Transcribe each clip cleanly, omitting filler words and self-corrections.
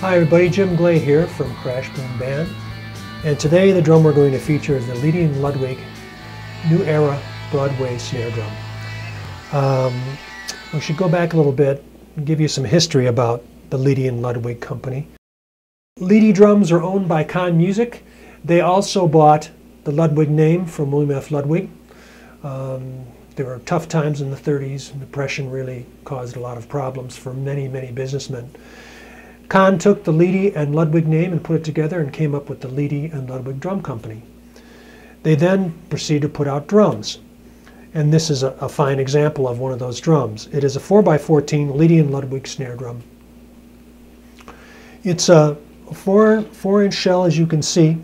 Hi everybody, Jim Glay here from Crash Boom Band, and today the drum we're going to feature is the Leedy and Ludwig New Era Broadway snare drum. We should go back a little bit and give you some history about the Leedy and Ludwig company. Leedy drums are owned by Con Music. They also bought the Ludwig name from William F. Ludwig. There were tough times in the 30s. Depression really caused a lot of problems for many businessmen. Con took the Leedy and Ludwig name and put it together and came up with the Leedy and Ludwig Drum Company. They then proceeded to put out drums. And this is a fine example of one of those drums. It is a 4x14 Leedy and Ludwig snare drum. It's a 4-inch shell, as you can see.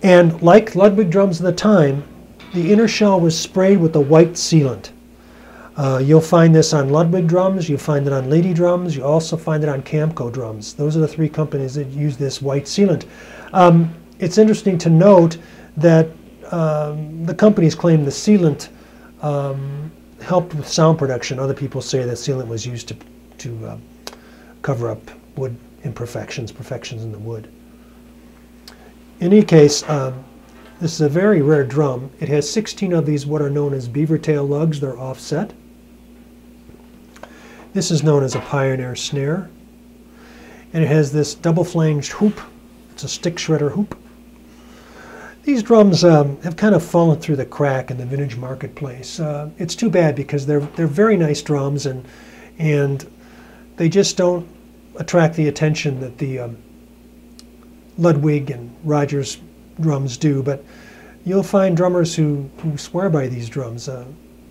And like Ludwig drums of the time, the inner shell was sprayed with a white sealant. You'll find this on Ludwig drums, you'll find it on Leedy drums, you also find it on Camco drums. Those are the three companies that use this white sealant. It's interesting to note that the companies claim the sealant helped with sound production. Other people say that sealant was used to cover up wood imperfections, perfections in the wood. In any case, this is a very rare drum. It has 16 of these what are known as beaver tail lugs. They're offset. This is known as a Pioneer snare. And it has this double-flanged hoop. It's a stick shredder hoop. These drums have kind of fallen through the crack in the vintage marketplace. It's too bad because they're very nice drums and they just don't attract the attention that the Ludwig and Rogers drums do, but you'll find drummers who swear by these drums.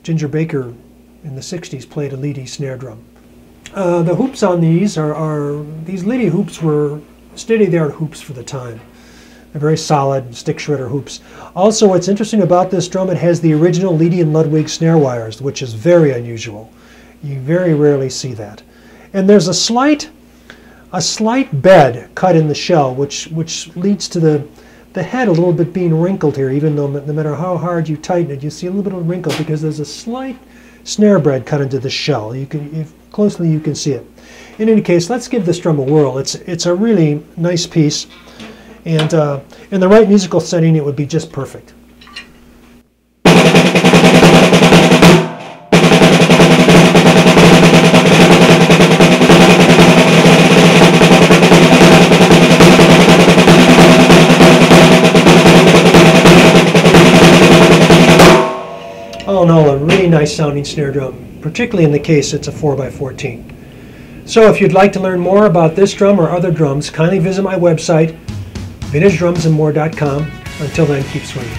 Ginger Baker in the 60s played a Leedy snare drum. The hoops on these these Leedy hoops were state-of-the-art hoops for the time. They're very solid stick shredder hoops. Also, what's interesting about this drum, it has the original Leedy and Ludwig snare wires, which is very unusual. You very rarely see that. And there's a slight bed cut in the shell, which leads to the head a little bit being wrinkled here, even though no matter how hard you tighten it, you see a little bit of wrinkle because there's a slight snare bed cut into the shell. If closely you can see it. In any case, let's give this drum a whirl. It's a really nice piece, and in the right musical setting, it would be just perfect. All in all, a really nice sounding snare drum, particularly in the case it's a 4x14. So if you'd like to learn more about this drum or other drums, kindly visit my website, vintagedrumsandmore.com. Until then, keep swinging.